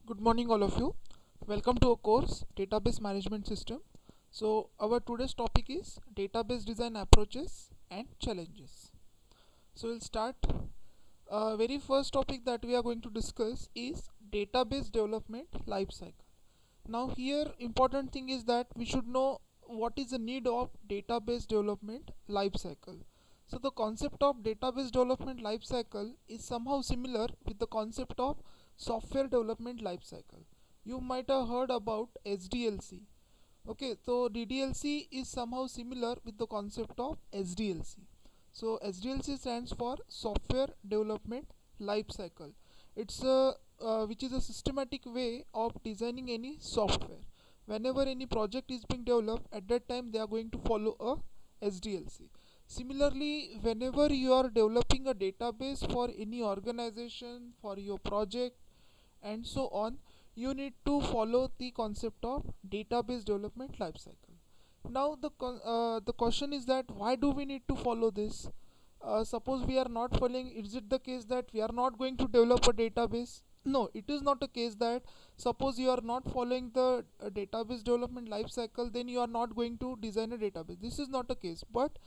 Good morning, all of you. Welcome to our course Database Management System. So, our today's topic is database design approaches and challenges. So, we'll start. Very first topic that we are going to discuss is database development lifecycle. Now, here important thing is that we should know what is the need of database development lifecycle. So, the concept of database development lifecycle is somehow similar with the concept of software development lifecycle. You might have heard about SDLC. Okay, so DDLC is somehow similar with the concept of SDLC. So SDLC stands for Software Development Lifecycle. It's a which is a systematic way of designing any software. Whenever any project is being developed, at that time they are going to follow a SDLC. Similarly, whenever you are developing a database for any organization, for your project, and so on, you need to follow the concept of database development lifecycle. Now the question is that why do we need to follow this? Suppose we are not following, is it the case that we are not going to develop a database? No, it is not a case that suppose you are not following the database development lifecycle, then you are not going to design a database. This is not a case. But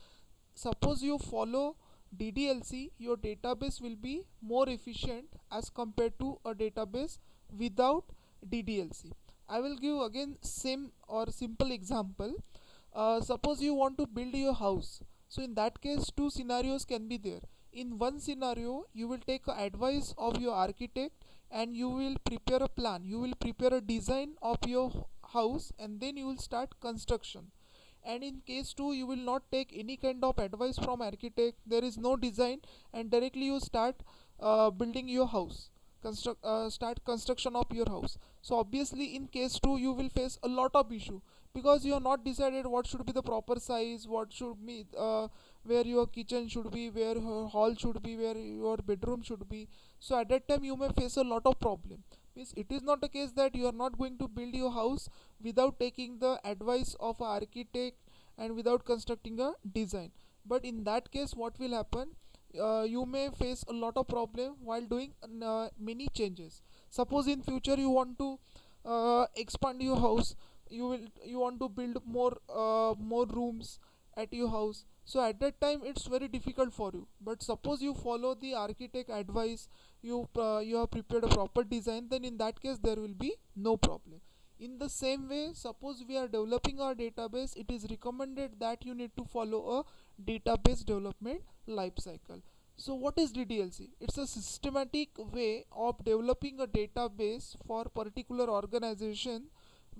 suppose you follow DDLC, your database will be more efficient as compared to a database without DDLC. I will give again same or simple example. Suppose you want to build your house. So in that case, two scenarios can be there. In one scenario, you will take advice of your architect and you will prepare a plan. You will prepare a design of your house and then you will start construction. And in case 2, you will not take any kind of advice from architect. There is no design and directly you start building your house, start construction of your house. So obviously in case 2 you will face a lot of issue, because you have not decided what should be the proper size, what should be where your kitchen should be, where your hall should be, where your bedroom should be. So at that time you may face a lot of problem. Means it is not a case that you are not going to build your house without taking the advice of an architect and without constructing a design. But in that case what will happen, you may face a lot of problem while doing many changes. Suppose in future you want to expand your house, you want to build more rooms at your house. So at that time it's very difficult for you. But suppose you follow the architect advice, you have prepared a proper design, then in that case there will be no problem. In the same way, suppose we are developing our database, it is recommended that you need to follow a database development lifecycle. So what is DDLC? It's a systematic way of developing a database for particular organization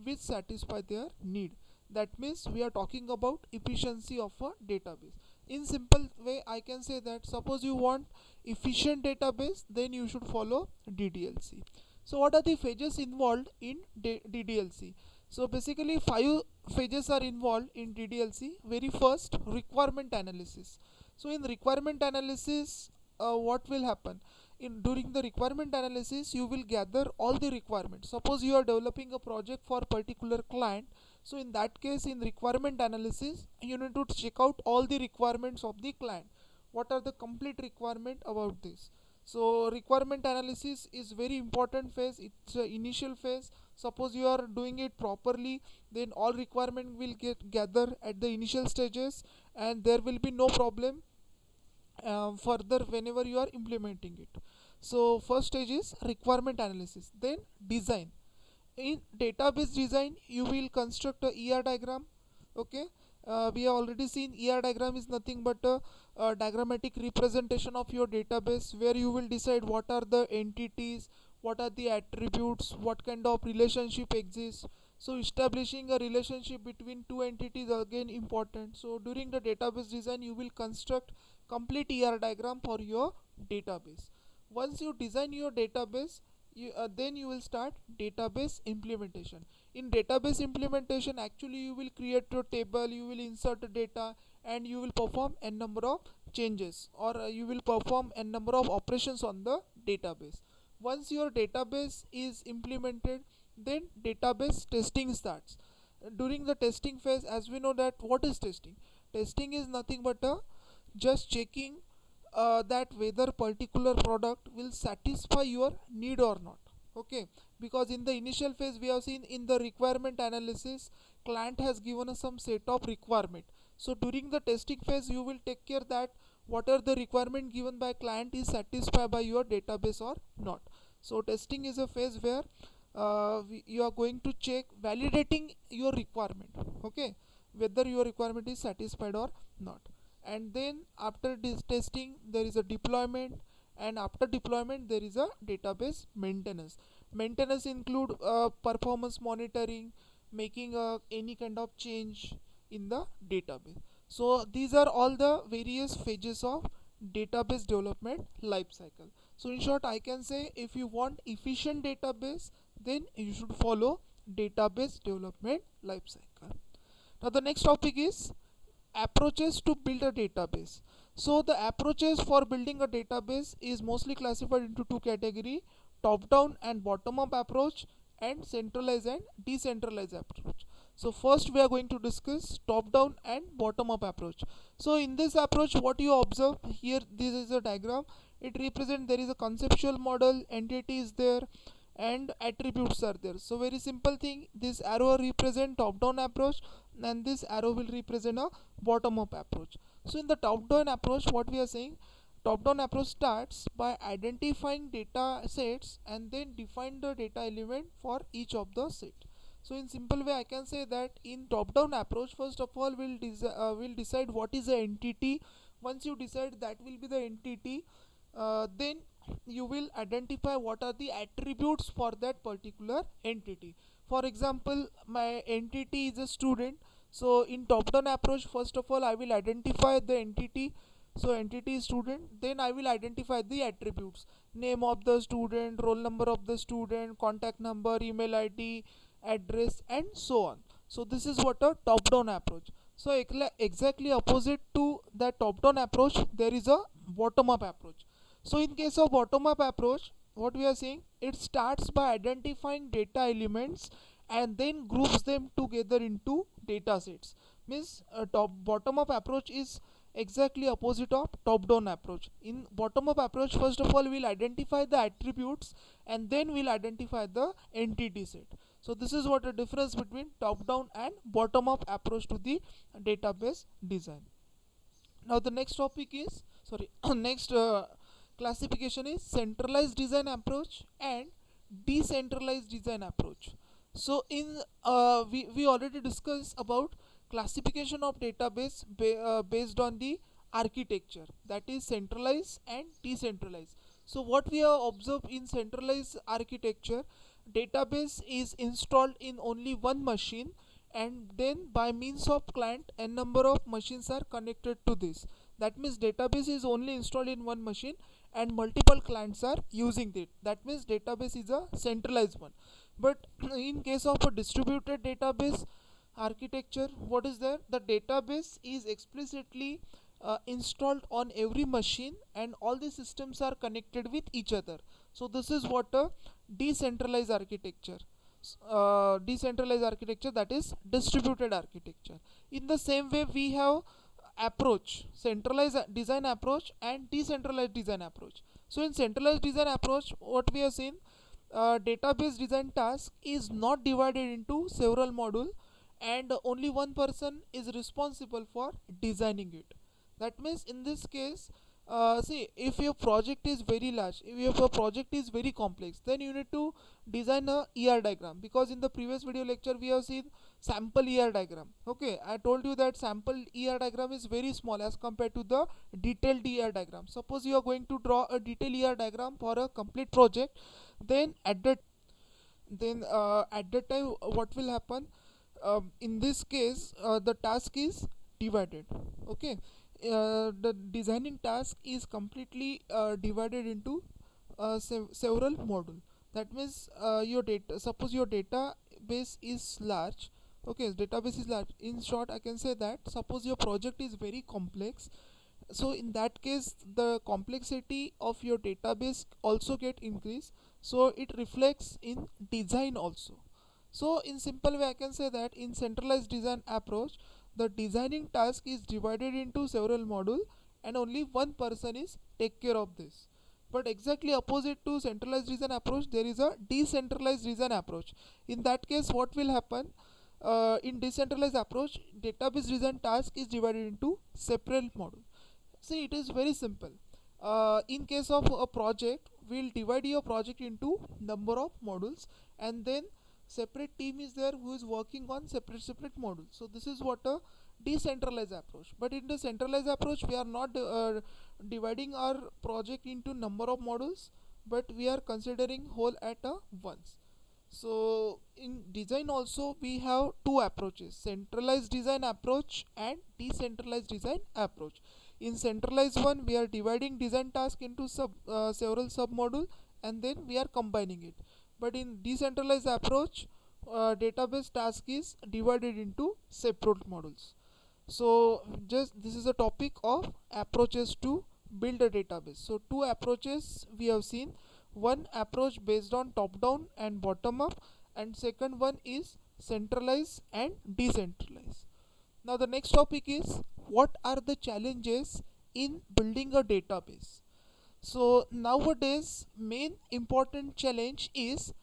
which satisfy their need. That means we are talking about efficiency of a database. In simple way, I can say that suppose you want efficient database, then you should follow DDLC. So what are the phases involved in DDLC? So basically 5 phases are involved in DDLC. Very first, requirement analysis. So in requirement analysis, what will happen? In during the requirement analysis, you will gather all the requirements. Suppose you are developing a project for particular client. So in that case, in requirement analysis, you need to check out all the requirements of the client. What are the complete requirement about this? So requirement analysis is very important phase. It's a initial phase. Suppose you are doing it properly, then all requirement will get gathered at the initial stages and there will be no problem further whenever you are implementing it. So first stage is requirement analysis, then design. In database design you will construct a ER diagram. Okay, we have already seen ER diagram is nothing but a diagrammatic representation of your database, where you will decide what are the entities, what are the attributes, what kind of relationship exists. So establishing a relationship between two entities again important. So during the database design you will construct complete ER diagram for your database. Once you design your database, then you will start database implementation. In database implementation, actually you will create your table, you will insert the data, and you will perform a number of changes, or you will perform a number of operations on the database. Once your database is implemented, then database testing starts. During the testing phase, as we know that what is testing? Testing is nothing but just checking that whether particular product will satisfy your need or not. Okay, because in the initial phase we have seen in the requirement analysis, client has given us some set of requirement. So during the testing phase you will take care that whatever the requirement given by client is satisfied by your database or not. So testing is a phase where you are going to check validating your requirement, okay, whether your requirement is satisfied or not. And then after this testing there is a deployment, and after deployment there is a database maintenance include performance monitoring, making any kind of change in the database. So these are all the various phases of database development life cycle. So in short I can say, if you want efficient database, then you should follow database development life cycle. Now the next topic is approaches to build a database. So the approaches for building a database is mostly classified into two categories: top down and bottom up approach, and centralized and decentralized approach. So first we are going to discuss top down and bottom up approach. So in this approach what you observe here, this is a diagram. It represents there is a conceptual model, entity is there, and attributes are there. So very simple thing, this arrow represent top down approach and this arrow will represent a bottom up approach. So in the top down approach what we are saying, top down approach starts by identifying data sets and then define the data element for each of the set. So in simple way I can say that in top down approach, first of all we'll decide what is the entity. Once you decide that will be the entity, then you will identify what are the attributes for that particular entity. For example, my entity is a student. So in top down approach, first of all I will identify the entity. So entity is student, then I will identify the attributes: name of the student, roll number of the student, contact number, email id, address, and so on. So this is what a top down approach. So exactly opposite to that top down approach there is a bottom up approach. So in case of bottom up approach, what we are saying, it starts by identifying data elements and then groups them together into data sets. Means top bottom up approach is exactly opposite of top down approach. In bottom up approach, first of all we'll identify the attributes and then we'll identify the entity set. So this is what the difference between top down and bottom up approach to the database design. Now the next topic is, sorry, next classification is centralized design approach and decentralized design approach. So in we already discussed about classification of database based on the architecture, that is centralized and decentralized. So what we have observed in centralized architecture, database is installed in only one machine, and then by means of client n number of machines are connected to this. That means database is only installed in one machine and multiple clients are using it. That means database is a centralized one. But in case of a distributed database architecture, what is there, the database is explicitly installed on every machine and all the systems are connected with each other. So this is what a decentralized architecture, decentralized architecture, that is distributed architecture. In the same way we have approach, centralized design approach and decentralized design approach. So in centralized design approach what we have seen, database design task is not divided into several modules and only one person is responsible for designing it. That means in this case, see, if your project is very large, if your project is very complex, then you need to design a ER diagram, because in the previous video lecture we have seen sample ER diagram. Okay, I told you that sample ER diagram is very small as compared to the detailed ER diagram. Suppose you are going to draw a detailed ER diagram for a complete project, then at that time what will happen, in this case the task is divided. Okay, the designing task is completely divided into several module. That means your data, suppose your database is large. Okay, database is large. In short I can say that suppose your project is very complex, so in that case the complexity of your database also get increased, so it reflects in design also. So in simple way I can say that in centralized design approach, the designing task is divided into several modules and only one person is take care of this. But exactly opposite to centralized design approach, there is a decentralized design approach. In that case, what will happen? In decentralized approach, database design task is divided into separate modules. See, it is very simple. In case of a project, we'll divide your project into number of modules, and then separate team is there who is working on separate modules. So this is what a decentralized approach. But in the centralized approach, we are not dividing our project into number of modules, but we are considering whole at a once. So in design also we have two approaches: centralized design approach and decentralized design approach. In centralized one, we are dividing design task into several sub module, and then we are combining it. But in decentralized approach, database task is divided into separate modules. So just this is a topic of approaches to build a database. So two approaches we have seen: one approach based on top down and bottom up, and second one is centralized and decentralized. Now the next topic is, what are the challenges in building a database? So nowadays main important challenge is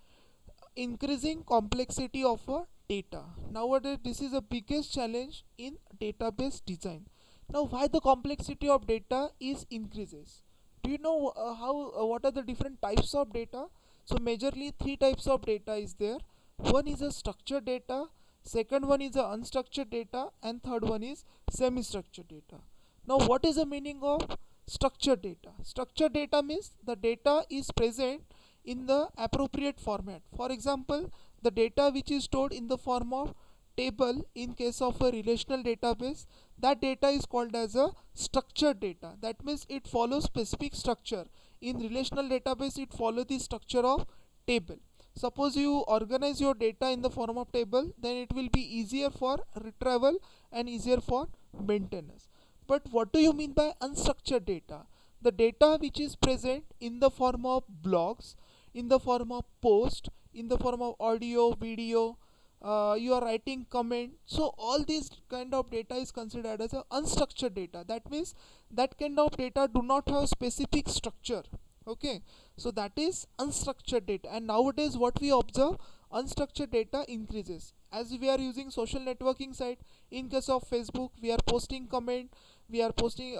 increasing complexity of a data. Nowadays this is the biggest challenge in database design. Now why the complexity of data is increases? Do you know how what are the different types of data? So majorly three types of data is there. One is a structured data, second one is a unstructured data, and third one is semi structured data. Now what is the meaning of structured data? Structured data means the data is present in the appropriate format. For example, the data which is stored in the form of table in case of a relational database, that data is called as a structured data. That means it follows specific structure. In relational database, it follows the structure of table. Suppose you organize your data in the form of table, then it will be easier for retrieval and easier for maintenance. But what do you mean by unstructured data? The data which is present in the form of blogs, in the form of post, in the form of audio, video, you are writing comment. So all these kind of data is considered as a unstructured data. That means that kind of data do not have specific structure. Okay, so that is unstructured data. And nowadays what we observe, unstructured data increases as we are using social networking site. In case of Facebook, we are posting comment, we are posting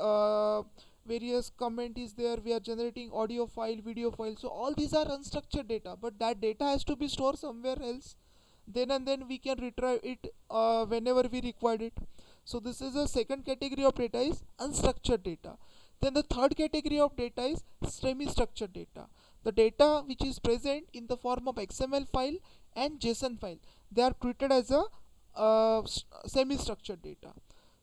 various comment is there, we are generating audio file, video file. So all these are unstructured data, but that data has to be stored somewhere else. Then and then we can retrieve it whenever we required it. So this is the second category of data, is unstructured data. Then the third category of data is semi structured data. The data which is present in the form of XML file and JSON file, they are treated as a semi structured data.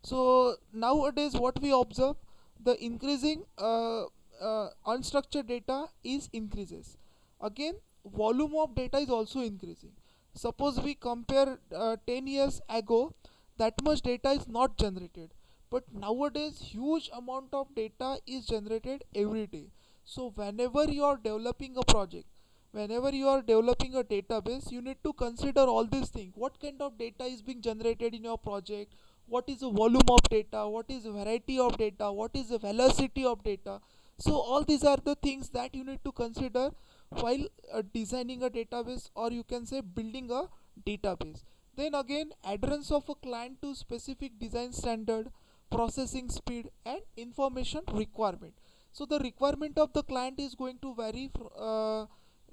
So nowadays what we observe, the increasing unstructured data is increases. Again, volume of data is also increasing. Suppose we compare 10 years ago, that much data is not generated, but nowadays huge amount of data is generated every day. So whenever you are developing a project, whenever you are developing a database, you need to consider all these things: what kind of data is being generated in your project, what is the volume of data, what is the variety of data, what is the velocity of data. So all these are the things that you need to consider while designing a database, or you can say building a database. Then again, adherence of a client to specific design standard, processing speed, and information requirement. So the requirement of the client is going to vary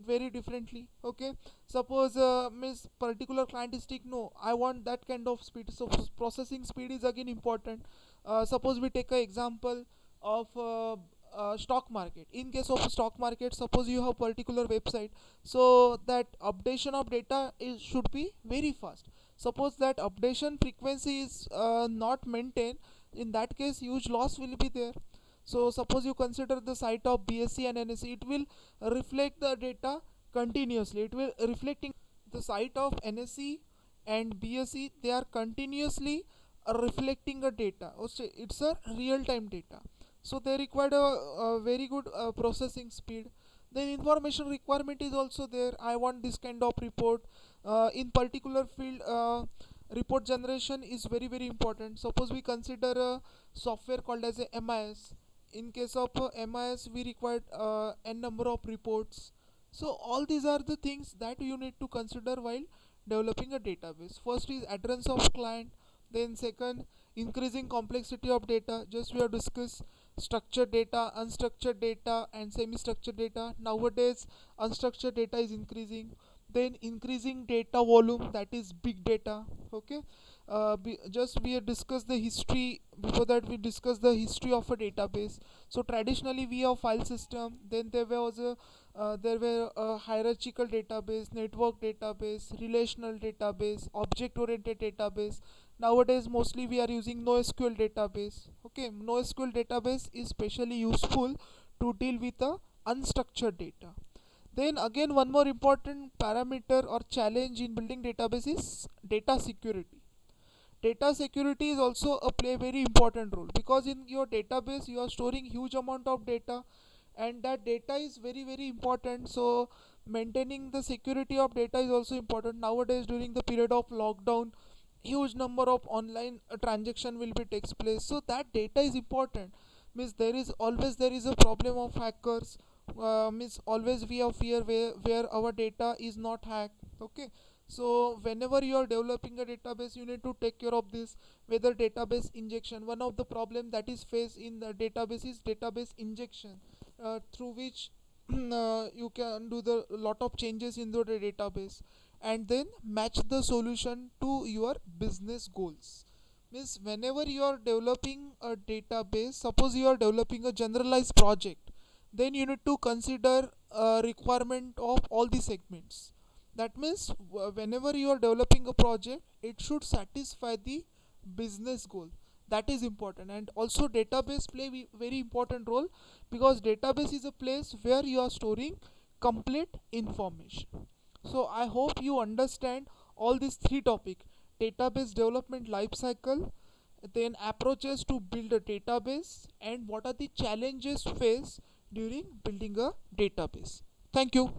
very differently. Okay, suppose miss particular client is take, no, I want that kind of speed. So processing speed is again important. Suppose we take an example of stock market. In case of stock market, suppose you have particular website, so that updation of data is should be very fast. Suppose that updation frequency is not maintained, in that case huge loss will be there. So suppose you consider the site of BSc and NSE, it will reflect the data continuously. It will reflecting the site of NSE and BSc, they are continuously reflecting a data. Also, it's a real time data. So they require a very good processing speed. Then information requirement is also there. I want this kind of report in particular field. Report generation is very important. Suppose we consider a software called as a MIS. in case of MIS we required n number of reports. So all these are the things that you need to consider while developing a database. First is adherence of client, then second increasing complexity of data. Just we have discussed structured data, unstructured data and semi-structured data. Nowadays unstructured data is increasing, then increasing data volume, that is big data. Okay, just we have discussed the history. Before that we discussed the history of a database. So traditionally we have file system, then there were a hierarchical database, network database, relational database, object oriented database. Nowadays mostly we are using NoSQL database. Okay, NoSQL database is specially useful to deal with the unstructured data. Then again one more important parameter or challenge in building database is data security. Data security is also a play very important role, because in your database you are storing huge amount of data, and that data is very important. So maintaining the security of data is also important. Nowadays during the period of lockdown, huge number of online transaction will be takes place, so that data is important. Means there is a problem of hackers. Means always we have fear where our data is not hacked. Okay, so whenever you are developing a database you need to take care of this. Whether database injection, one of the problem that is faced in the database is database injection, through which you can do the lot of changes in the database, and then match the solution to your business goals. Means whenever you are developing a database, suppose you are developing a generalized project, then you need to consider a requirement of all the segments. That means whenever you are developing a project, it should satisfy the business goal. That is important. And also database play very important role, because database is a place where you are storing complete information. So I hope you understand all these three topics: database development life cycle, then approaches to build a database, and what are the challenges faced during building a database. Thank you.